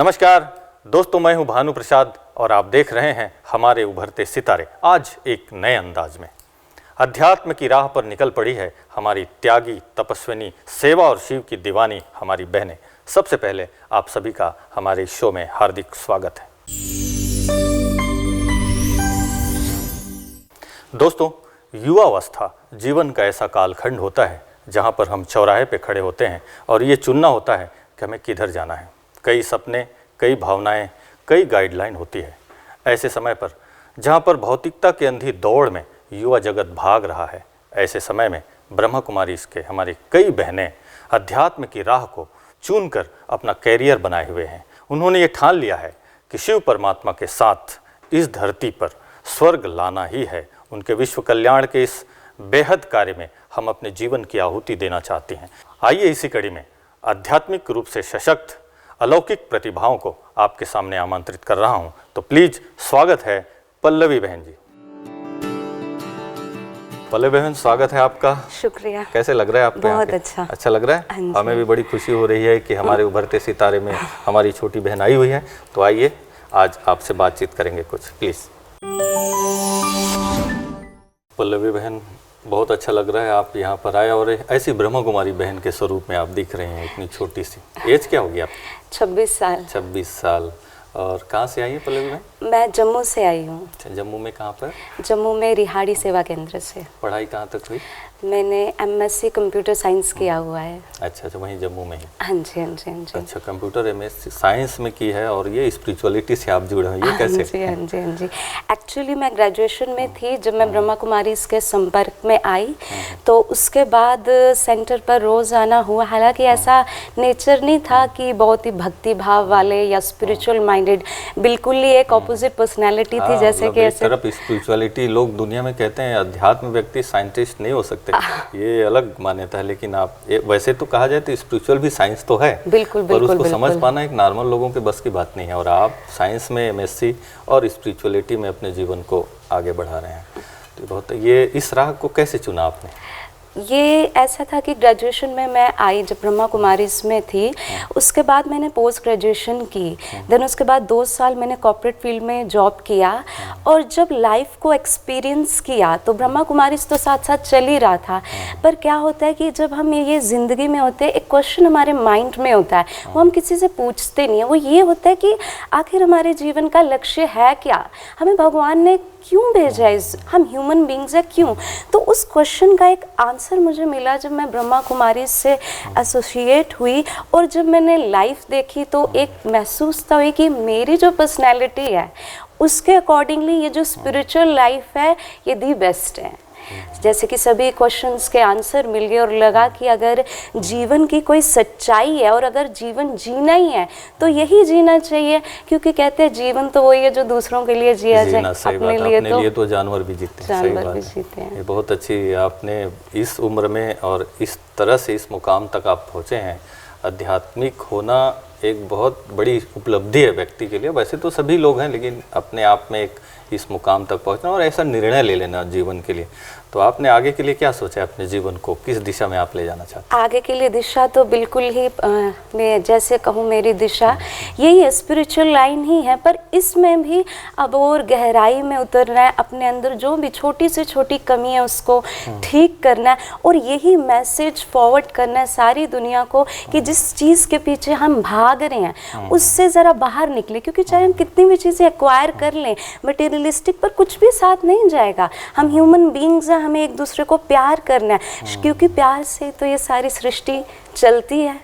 नमस्कार दोस्तों, मैं हूं भानु प्रसाद और आप देख रहे हैं हमारे उभरते सितारे। आज एक नए अंदाज में अध्यात्म की राह पर निकल पड़ी है हमारी त्यागी, तपस्विनी, सेवा और शिव की दीवानी हमारी बहनें। सबसे पहले आप सभी का हमारे शो में हार्दिक स्वागत है। दोस्तों, युवावस्था जीवन का ऐसा कालखंड होता है जहां पर हम चौराहे पे खड़े होते हैं और ये चुनना होता है कि हमें किधर जाना है। कई सपने, कई भावनाएं, कई गाइडलाइन होती है। ऐसे समय पर जहां पर भौतिकता की अंधी दौड़ में युवा जगत भाग रहा है, ऐसे समय में ब्रह्मा कुमारी के हमारी कई बहनें अध्यात्म की राह को चुनकर अपना कैरियर बनाए हुए हैं। उन्होंने ये ठान लिया है कि शिव परमात्मा के साथ इस धरती पर स्वर्ग लाना ही है। उनके विश्व कल्याण के इस बेहद कार्य में हम अपने जीवन की आहुति देना चाहते हैं। आइए इसी कड़ी में आध्यात्मिक रूप से सशक्त अलौकिक प्रतिभाओं को आपके सामने आमंत्रित कर रहा हूं। तो प्लीज स्वागत है पल्लवी बहन जी। पल्लवी बहन, स्वागत है आपका। शुक्रिया। कैसे लग रहा है आपको? बहुत अच्छा लग रहा है। हमें भी बड़ी खुशी हो रही है कि हमारे उभरते सितारे में हमारी छोटी बहन आई हुई है। तो आइए आज आपसे बातचीत करेंगे कुछ, प्लीज। पल्लवी बहन, बहुत अच्छा लग रहा है आप यहाँ पर आए और ऐसी ब्रह्मा कुमारी बहन के स्वरूप में आप दिख रहे हैं, इतनी छोटी सी। एज क्या होगी आप? 26 साल। 26 साल। और कहाँ से आई है पल्लवी बहन? मैं जम्मू से आई हूँ। अच्छा, जम्मू में कहाँ पर? जम्मू में रिहाड़ी सेवा केंद्र से। पढ़ाई कहाँ तक हुई? मैंने MSc कंप्यूटर साइंस किया हुआ है। अच्छा, तो वहीं जम्मू में ही? हाँ जी, हाँ जी, हाँ जी। अच्छा, कंप्यूटर MSc साइंस में की है और ये स्पिरिचुअलिटी से आप जुड़े हैं, ये कैसे? हाँ जी, हाँ जी, हाँ जी। एक्चुअली मैं ग्रेजुएशन में थी जब मैं ब्रह्मा कुमारी के संपर्क में आई, तो उसके बाद सेंटर पर रोज़ आना हुआ। हालांकि ऐसा नेचर नहीं था कि बहुत ही भक्ति भाव वाले या स्पिरिचुअल माइंडेड, बिल्कुल ही एक ऑपोजिट पर्सनैलिटी थी। जैसे कि एक तरफ स्पिरिचुअलिटी, लोग दुनिया में कहते हैं अध्यात्म व्यक्ति साइंटिस्ट नहीं हो सकते, ये अलग मान्यता है। लेकिन आप वैसे तो कहा जाए तो स्पिरिचुअल भी साइंस तो है। बिल्कुल, पर उसको समझ पाना एक नॉर्मल लोगों के बस की बात नहीं है। और आप साइंस में MSc और स्पिरिचुअलिटी में अपने जीवन को आगे बढ़ा रहे हैं। तो बहुत, ये इस राह को कैसे चुना आपने? ये ऐसा था कि ग्रेजुएशन में मैं आई जब ब्रह्मा कुमारीज में थी, उसके बाद मैंने पोस्ट ग्रेजुएशन की। देन उसके बाद 2 साल मैंने कॉर्पोरेट फील्ड में जॉब किया। और जब लाइफ को एक्सपीरियंस किया तो ब्रह्मा कुमारीज तो साथ साथ चल ही रहा था। पर क्या होता है कि जब हम ये ज़िंदगी में होते हैं, एक क्वेश्चन हमारे माइंड में होता है, वो हम किसी से पूछते नहीं है। वो ये होता है कि आखिर हमारे जीवन का लक्ष्य है क्या, हमें भगवान ने क्यों भेजा है, हम ह्यूमन बींग्स हैं क्यों। तो उस क्वेश्चन का एक आंसर मुझे मिला जब मैं ब्रह्मा कुमारी से एसोसिएट हुई। और जब मैंने लाइफ देखी तो एक महसूस था हुई कि मेरी जो पर्सनैलिटी है उसके अकॉर्डिंगली ये जो स्पिरिचुअल लाइफ है ये दी बेस्ट है। जैसे कि सभी क्वेश्चंस के आंसर मिल गए और लगा कि अगर जीवन की कोई सच्चाई है और अगर जीवन जीना ही है तो यही जीना चाहिए। क्योंकि कहते हैं जीवन तो वही है जो दूसरों के लिए जिया जाए, अपने लिए तो जानवर भी जीते हैं। ये बहुत अच्छी, आपने इस उम्र में और इस तरह से इस मुकाम तक आप पहुँचे हैं। आध्यात्मिक होना एक बहुत बड़ी उपलब्धि है व्यक्ति के लिए। वैसे तो सभी लोग हैं, लेकिन अपने आप में एक इस मुकाम तक पहुंचना और ऐसा निर्णय ले लेना जीवन के लिए। तो आपने आगे के लिए क्या सोचा है? अपने जीवन को किस दिशा में आप ले जाना चाहते हैं? आगे के लिए दिशा तो बिल्कुल ही मैं जैसे कहूँ, मेरी दिशा यही है, स्पिरिचुअल लाइन ही है। पर इसमें भी अब और गहराई में उतरना है, अपने अंदर जो भी छोटी से छोटी कमी है उसको ठीक करना है और यही मैसेज फॉरवर्ड करना है सारी दुनिया को कि जिस चीज़ के पीछे हम भाग रहे हैं उससे ज़रा बाहर निकले। क्योंकि चाहे हम कितनी भी चीज़ें एक्वायर कर लें, मटेरियलिस्टिक पर कुछ भी साथ नहीं जाएगा। हम ह्यूमन बींग्स हैं, हमें एक दूसरे को प्यार करना है, क्योंकि प्यार से तो ये सारी सृष्टि चलती है।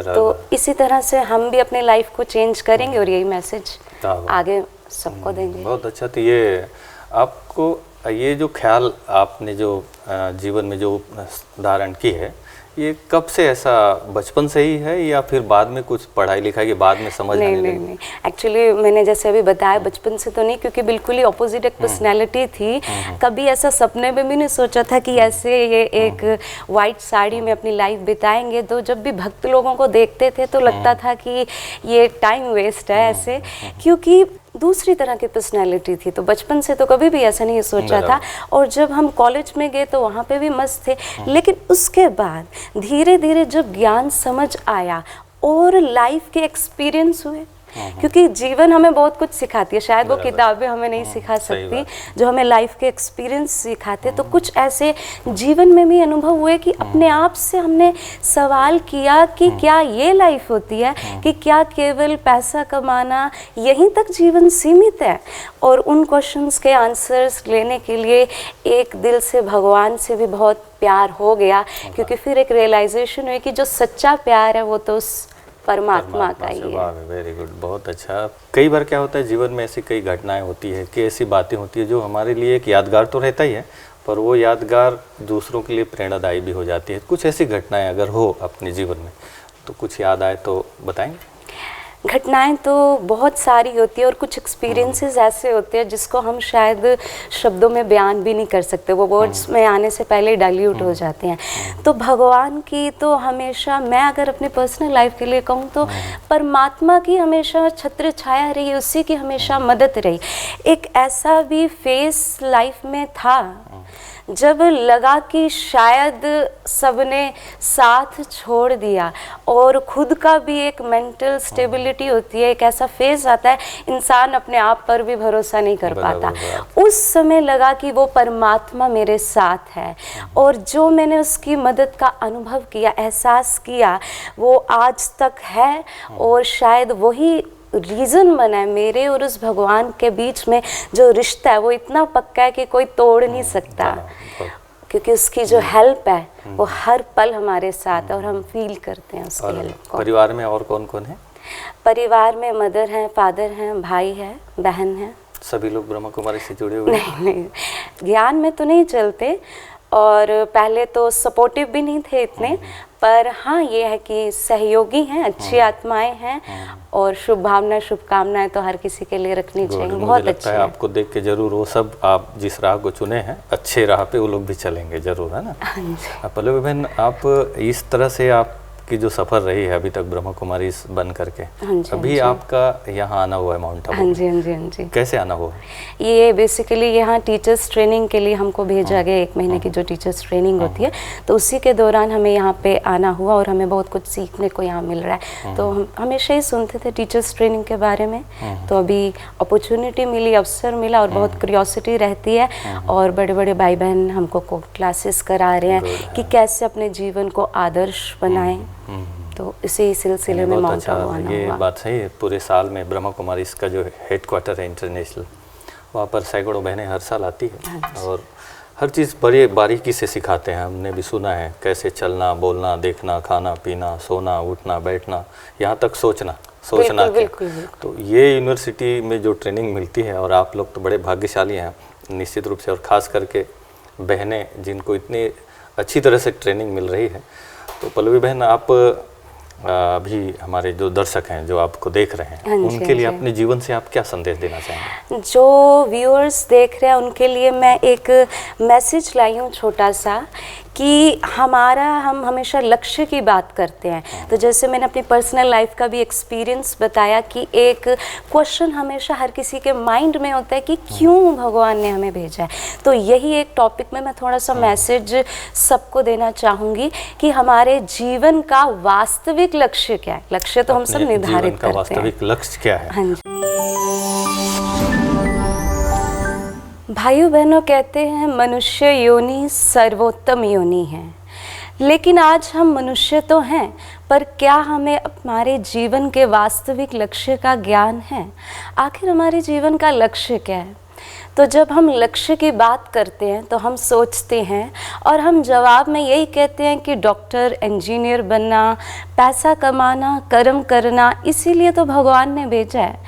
तो इसी तरह से हम भी अपने लाइफ को चेंज करेंगे और यही मैसेज आगे सबको देंगे। बहुत अच्छा। तो ये आपको ये जो ख्याल आपने जो जीवन में जो धारण की है, ये कब से, ऐसा बचपन से ही है या फिर बाद में कुछ पढ़ाई लिखाई के बाद में समझ आने लगी? नहीं, एक्चुअली मैंने जैसे अभी बताया बचपन से तो नहीं, क्योंकि बिल्कुल ही ऑपोजिट एक पर्सनैलिटी थी। कभी ऐसा सपने में भी नहीं सोचा था कि ऐसे ये एक वाइट साड़ी में अपनी लाइफ बिताएंगे। तो जब भी भक्त लोगों को देखते थे तो लगता था कि ये टाइम वेस्ट है ऐसे, क्योंकि दूसरी तरह की पर्सनैलिटी थी। तो बचपन से तो कभी भी ऐसा नहीं सोचा था। और जब हम कॉलेज में गए तो वहाँ पे भी मस्त थे। लेकिन उसके बाद धीरे धीरे जब ज्ञान समझ आया और लाइफ के एक्सपीरियंस हुए, क्योंकि जीवन हमें बहुत कुछ सिखाती है, शायद वो किताबें हमें नहीं सिखा सकती जो हमें लाइफ के एक्सपीरियंस सिखाते। तो कुछ ऐसे जीवन में भी अनुभव हुए कि अपने आप से हमने सवाल किया कि क्या ये लाइफ होती है, कि क्या केवल पैसा कमाना यहीं तक जीवन सीमित है। और उन क्वेश्चंस के आंसर्स लेने के लिए एक दिल से भगवान से भी बहुत प्यार हो गया, क्योंकि फिर एक रियलाइजेशन हुई कि जो सच्चा प्यार है वो तो उस परमात्मा का ही है। वेरी गुड, बहुत अच्छा। कई बार क्या होता है जीवन में ऐसी कई घटनाएं होती है कि ऐसी बातें होती है जो हमारे लिए एक यादगार तो रहता ही है, पर वो यादगार दूसरों के लिए प्रेरणादायी भी हो जाती है। कुछ ऐसी घटनाएं अगर हो अपने जीवन में तो कुछ याद आए तो बताएंगे। घटनाएं तो बहुत सारी होती है और कुछ एक्सपीरियंसेस ऐसे होते हैं जिसको हम शायद शब्दों में बयान भी नहीं कर सकते, वो वर्ड्स में आने से पहले डाइल्यूट हो जाते हैं। तो भगवान की तो हमेशा, मैं अगर अपने पर्सनल लाइफ के लिए कहूँ तो परमात्मा की हमेशा छत्र छाया रही, उसी की हमेशा मदद रही। एक ऐसा भी फेस लाइफ में था जब लगा कि शायद सबने साथ छोड़ दिया और खुद का भी एक मेंटल स्टेबिलिटी होती है, एक ऐसा फेज आता है इंसान अपने आप पर भी भरोसा नहीं कर पाता। उस समय लगा कि वो परमात्मा मेरे साथ है और जो मैंने उसकी मदद का अनुभव किया, एहसास किया, वो आज तक है। और शायद वही रीज़न बना है मेरे और उस भगवान के बीच में जो रिश्ता है वो इतना पक्का है कि कोई तोड़ नहीं सकता, क्योंकि उसकी जो हेल्प है वो हर पल हमारे साथ है और हम फील करते हैं उसकी हेल्प को। परिवार में और कौन कौन है? परिवार में मदर हैं, फादर हैं, भाई है, बहन है। सभी लोग ब्रह्मा कुमारी से जुड़े हुए? नहीं, ज्ञान में तो नहीं चलते और पहले तो सपोर्टिव भी नहीं थे इतने, पर हाँ ये है कि सहयोगी हैं, अच्छी आत्माएं हैं और शुभ भावना शुभकामनाएं तो हर किसी के लिए रखनी चाहिए। बहुत अच्छे है। आपको देख के जरूर वो सब, आप जिस राह को चुने हैं अच्छे राह पे वो लोग भी चलेंगे जरूर, है ना? पल्लवी बहन, आप इस तरह से आपकी जो सफ़र रही है अभी तक ब्रह्मा कुमारी बन करके, अभी आपका यहाँ आना हुआ है माउंट आबू। हाँ जी, हाँ जी, हाँ जी। कैसे आना हुआ? ये बेसिकली यहाँ टीचर्स ट्रेनिंग के लिए हमको भेजा गया, 1 महीने की जो टीचर्स ट्रेनिंग होती है, तो उसी के दौरान हमें यहाँ पे आना हुआ और हमें बहुत कुछ सीखने को यहाँ मिल रहा है। तो हम हमेशा ही सुनते थे टीचर्स ट्रेनिंग के बारे में, तो अभी अपॉर्चुनिटी मिली, अवसर मिला और बहुत क्यूरियोसिटी रहती है और बड़े बड़े भाई बहन हमको क्लासेस करा रहे हैं कि कैसे अपने जीवन को आदर्श बनाएं। तो इसी सिलसिले में माउंट आबू आना हुआ। ये बात सही है। पूरे साल में ब्रह्मा कुमारी इसका जो हेडक्वार्टर है इंटरनेशनल, वहाँ पर सैकड़ों बहनें हर साल आती है और हर चीज़ बड़ी बारीकी से सिखाते हैं। हमने भी सुना है कैसे चलना, बोलना, देखना, खाना पीना, सोना, उठना, बैठना, यहाँ तक सोचना बिल्कुल। तो ये यूनिवर्सिटी में जो ट्रेनिंग मिलती है, और आप लोग तो बड़े भाग्यशाली हैं निश्चित रूप से, और ख़ास करके बहनें जिनको इतनी अच्छी तरह से ट्रेनिंग मिल रही है। तो पल्लवी बहन, आप अभी हमारे जो दर्शक हैं जो आपको देख रहे हैं, उनके लिए अपने जीवन से आप क्या संदेश देना चाहेंगे? जो व्यूअर्स देख रहे हैं उनके लिए मैं एक मैसेज लाई हूँ छोटा सा, कि हम हमेशा लक्ष्य की बात करते हैं। तो जैसे मैंने अपनी पर्सनल लाइफ का भी एक्सपीरियंस बताया कि एक क्वेश्चन हमेशा हर किसी के माइंड में होता है कि क्यों भगवान ने हमें भेजा है। तो यही एक टॉपिक में मैं थोड़ा सा मैसेज सबको देना चाहूँगी कि हमारे जीवन का वास्तविक लक्ष्य क्या है। लक्ष्य तो हम सब निर्धारित करते हैं। वास्तविक लक्ष्य क्या है? हाँ जी। भाइयों बहनों, कहते हैं मनुष्य योनि सर्वोत्तम योनि है, लेकिन आज हम मनुष्य तो हैं, पर क्या हमें हमारे जीवन के वास्तविक लक्ष्य का ज्ञान है? आखिर हमारे जीवन का लक्ष्य क्या है? तो जब हम लक्ष्य की बात करते हैं तो हम सोचते हैं और हम जवाब में यही कहते हैं कि डॉक्टर, इंजीनियर बनना, पैसा कमाना, कर्म करना, इसीलिए तो भगवान ने भेजा है।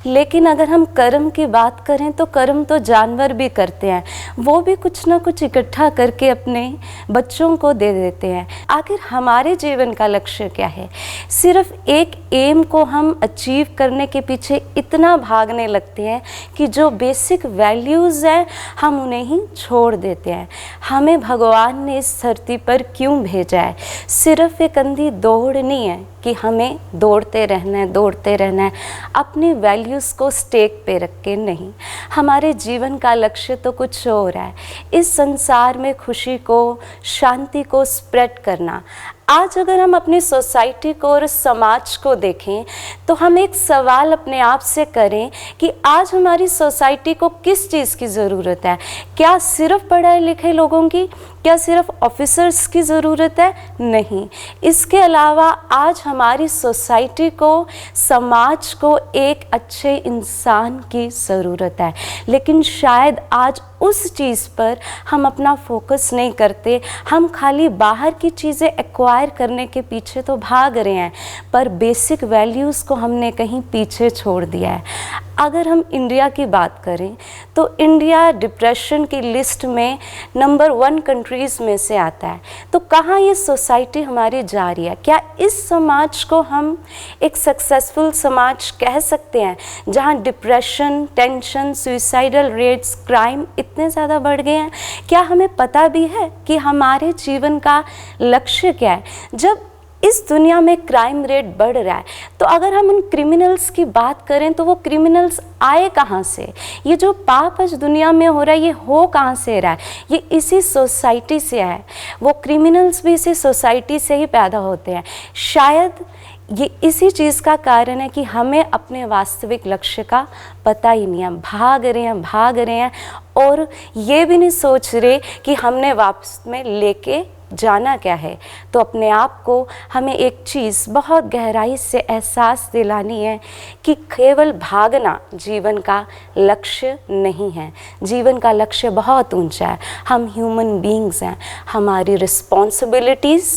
लेकिन अगर हम कर्म की बात करें तो कर्म तो जानवर भी करते हैं, वो भी कुछ ना कुछ इकट्ठा करके अपने बच्चों को दे देते हैं। आखिर हमारे जीवन का लक्ष्य क्या है? सिर्फ एक एम को हम अचीव करने के पीछे इतना भागने लगते हैं कि जो बेसिक वैल्यूज़ हैं हम उन्हें ही छोड़ देते हैं। हमें भगवान ने इस धरती पर क्यों भेजा है? सिर्फ एक अंधी दौड़ नहीं है कि हमें दौड़ते रहना है, अपनी वैल्यूज़ को स्टेक पे रख के नहीं। हमारे जीवन का लक्ष्य तो कुछ और है, इस संसार में खुशी को, शांति को स्प्रेड करना। आज अगर हम अपनी सोसाइटी को और समाज को देखें तो हम एक सवाल अपने आप से करें कि आज हमारी सोसाइटी को किस चीज़ की ज़रूरत है। क्या सिर्फ पढ़े लिखे लोगों की, क्या सिर्फ ऑफिसर्स की ज़रूरत है? नहीं, इसके अलावा आज हमारी सोसाइटी को, समाज को एक अच्छे इंसान की ज़रूरत है। लेकिन शायद आज उस चीज़ पर हम अपना फोकस नहीं करते। हम खाली बाहर की चीज़ें एक्वायर करने के पीछे तो भाग रहे हैं, पर बेसिक वैल्यूज़ को हमने कहीं पीछे छोड़ दिया है। अगर हम इंडिया की बात करें तो इंडिया डिप्रेशन की लिस्ट में नंबर 1 कंट्रीज़ में से आता है। तो कहाँ ये सोसाइटी हमारी जा रही है? क्या इस समाज को हम एक सक्सेसफुल समाज कह सकते हैं जहाँ depression, tension, suicidal rates, crime इतने ज़्यादा बढ़ गए हैं? क्या हमें पता भी है कि हमारे जीवन का लक्ष्य क्या है? जब इस दुनिया में क्राइम रेट बढ़ रहा है तो अगर हम उन क्रिमिनल्स की बात करें तो वो क्रिमिनल्स आए कहाँ से? ये जो पाप आज दुनिया में हो रहा है ये हो कहाँ से रहा है? ये इसी सोसाइटी से है। वो क्रिमिनल्स भी इसी सोसाइटी से ही पैदा होते हैं। शायद ये इसी चीज़ का कारण है कि हमें अपने वास्तविक लक्ष्य का पता ही नहीं है। भाग रहे हैं और ये भी नहीं सोच रहे कि हमने वापस में लेके जाना क्या है। तो अपने आप को हमें एक चीज़ बहुत गहराई से एहसास दिलानी है कि केवल भागना जीवन का लक्ष्य नहीं है। जीवन का लक्ष्य बहुत ऊंचा है। हम ह्यूमन बीइंग्स हैं, हमारी रिस्पॉन्सिबिलिटीज़,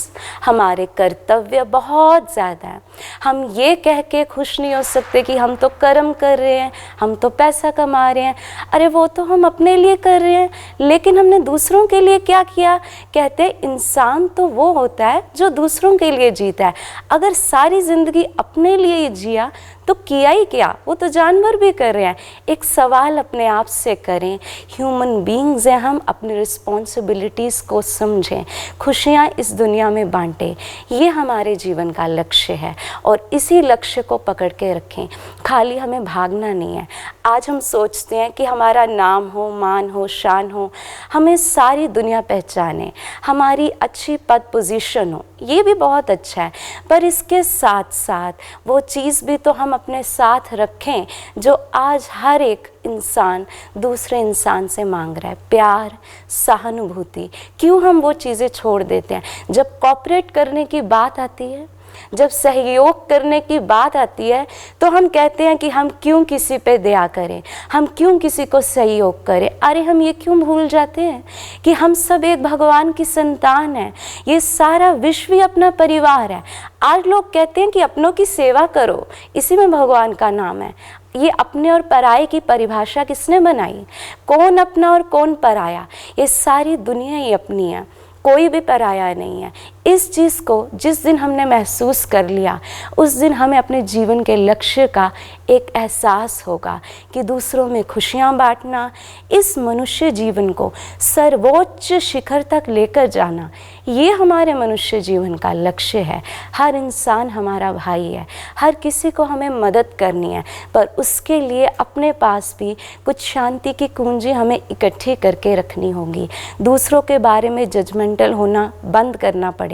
हमारे कर्तव्य बहुत ज़्यादा हैं। हम ये कह के खुश नहीं हो सकते कि हम तो कर्म कर रहे हैं, हम तो पैसा कमा रहे हैं। अरे वो तो हम अपने लिए कर रहे हैं, लेकिन हमने दूसरों के लिए क्या किया? कहते हैं इंसान तो वो होता है जो दूसरों के लिए जीता है। अगर सारी ज़िंदगी अपने लिए ही जिया तो किया ही क्या? वो तो जानवर भी कर रहे हैं। एक सवाल अपने आप से करें, ह्यूमन बीइंग्स हैं हम, अपनी रिस्पॉन्सिबिलिटीज़ को समझें, खुशियाँ इस दुनिया में बांटें। ये हमारे जीवन का लक्ष्य है और इसी लक्ष्य को पकड़ के रखें। खाली हमें भागना नहीं है। आज हम सोचते हैं कि हमारा नाम हो, मान हो, शान हो, हमें सारी दुनिया पहचाने, हमारी अच्छी पद पोजीशन हो, ये भी बहुत अच्छा है। पर इसके साथ साथ वो चीज़ भी तो हम अपने साथ रखें जो आज हर एक इंसान दूसरे इंसान से मांग रहा है, प्यार, सहानुभूति। क्यों हम वो चीज़ें छोड़ देते हैं? जब कॉपरेट करने की बात आती है, जब सहयोग करने की बात आती है तो हम कहते हैं कि हम क्यों किसी पे दया करें, हम क्यों किसी को सहयोग करें। अरे हम ये क्यों भूल जाते हैं कि हम सब एक भगवान की संतान हैं। ये सारा विश्व ही अपना परिवार है। आज लोग कहते हैं कि अपनों की सेवा करो, इसी में भगवान का नाम है। ये अपने और पराये की परिभाषा किसने बनाई? कौन अपना और कौन पराया? ये सारी दुनिया ही अपनी है, कोई भी पराया नहीं है। इस चीज़ को जिस दिन हमने महसूस कर लिया उस दिन हमें अपने जीवन के लक्ष्य का एक एहसास होगा कि दूसरों में खुशियाँ बांटना, इस मनुष्य जीवन को सर्वोच्च शिखर तक लेकर जाना, ये हमारे मनुष्य जीवन का लक्ष्य है। हर इंसान हमारा भाई है, हर किसी को हमें मदद करनी है, पर उसके लिए अपने पास भी कुछ शांति की कुंजी हमें इकट्ठी करके रखनी होगी। दूसरों के बारे में जजमेंटल होना बंद करना पड़ेगा,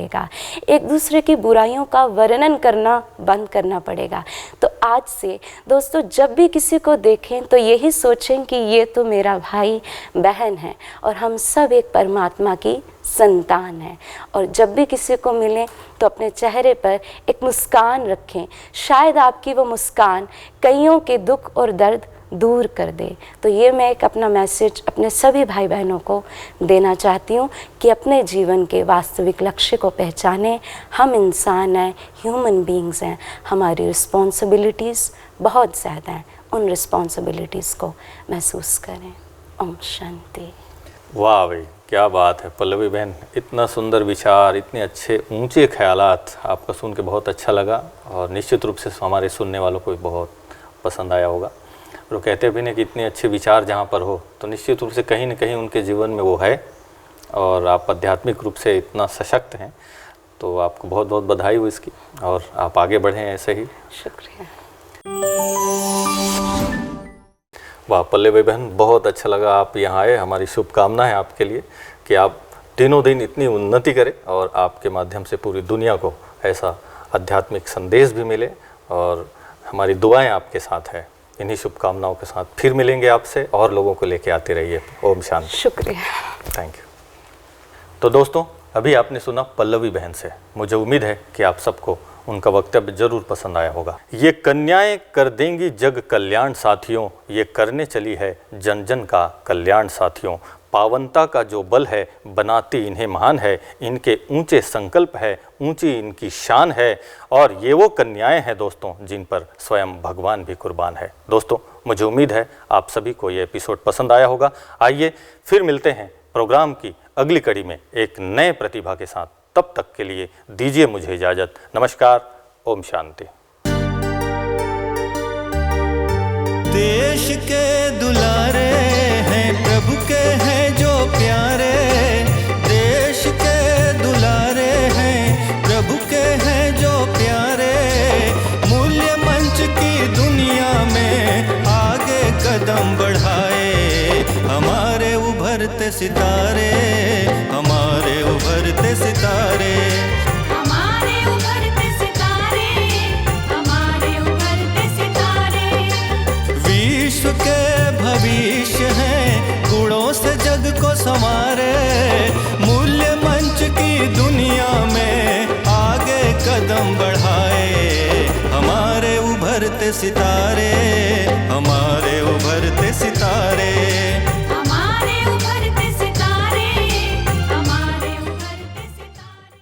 एक दूसरे की बुराइयों का वर्णन करना बंद करना पड़ेगा। तो आज से दोस्तों जब भी किसी को देखें तो यही सोचें कि ये तो मेरा भाई बहन है और हम सब एक परमात्मा की संतान है। और जब भी किसी को मिलें तो अपने चेहरे पर एक मुस्कान रखें। शायद आपकी वो मुस्कान कईयों के दुख और दर्द दूर कर दे। तो ये मैं एक अपना मैसेज अपने सभी भाई बहनों को देना चाहती हूँ कि अपने जीवन के वास्तविक लक्ष्य को पहचानें। हम इंसान हैं, ह्यूमन बीइंग्स हैं, हमारी रिस्पॉन्सिबिलिटीज़ बहुत ज़्यादा हैं। उन रिस्पॉन्सिबिलिटीज़ को महसूस करें। ओम शांति। वाह भाई, क्या बात है पल्लवी बहन, इतना सुंदर विचार, इतने अच्छे ऊंचे ख्यालात आपका सुन के बहुत अच्छा लगा और निश्चित रूप से हमारे सुनने वालों को भी बहुत पसंद आया होगा। और वो कहते भी नहीं कि इतने अच्छे विचार जहाँ पर हो तो निश्चित रूप से कहीं न कहीं उनके जीवन में वो है और आप आध्यात्मिक रूप से इतना सशक्त हैं, तो आपको बहुत बहुत बधाई हो इसकी और आप आगे बढ़ें ऐसे ही। शुक्रिया। वाह पल्लवी बहन, बहुत अच्छा लगा आप यहाँ आए। हमारी शुभकामना है आपके लिए कि आप दिनों दिन इतनी उन्नति करे और आपके माध्यम से पूरी दुनिया को ऐसा आध्यात्मिक संदेश भी मिले, और हमारी दुआएं आपके साथ है। इन्हीं शुभकामनाओं के साथ फिर मिलेंगे आपसे और लोगों को लेके आते रहिए। ओम शांति। शुक्रिया। Thank you. तो दोस्तों, अभी आपने सुना पल्लवी बहन से। मुझे उम्मीद है कि आप सबको उनका वक्तव्य जरूर पसंद आया होगा। ये कन्याएं कर देंगी जग कल्याण साथियों, ये करने चली है जन जन का कल्याण साथियों। पावनता का जो बल है बनाती इन्हें महान है, इनके ऊंचे संकल्प है, ऊंची इनकी शान है, और ये वो कन्याएं हैं दोस्तों जिन पर स्वयं भगवान भी कुर्बान है। दोस्तों, मुझे उम्मीद है आप सभी को ये एपिसोड पसंद आया होगा। आइए फिर मिलते हैं प्रोग्राम की अगली कड़ी में एक नए प्रतिभा के साथ। तब तक के लिए दीजिए मुझे इजाज़त। नमस्कार। ओम शांति। देश के दुलारे हैं प्रभु के हैं जो प्यारे, देश के दुलारे हैं प्रभु के हैं जो प्यारे। मूल्य मंच की दुनिया में आगे कदम बढ़ाए हमारे उभरते सितारे, हमारे उभरते सितारे। हमारे उभरते सितारे, हमारे उभरते सितारे। विश्व के भविष्य हैं गुणों से जग को संवारे। मूल्य मंच की दुनिया में आगे कदम बढ़ाए हमारे उभरते सितारे, हमारे उभरते सितारे। हमारे उभरते सितारे, हमारे उभरते सितारे।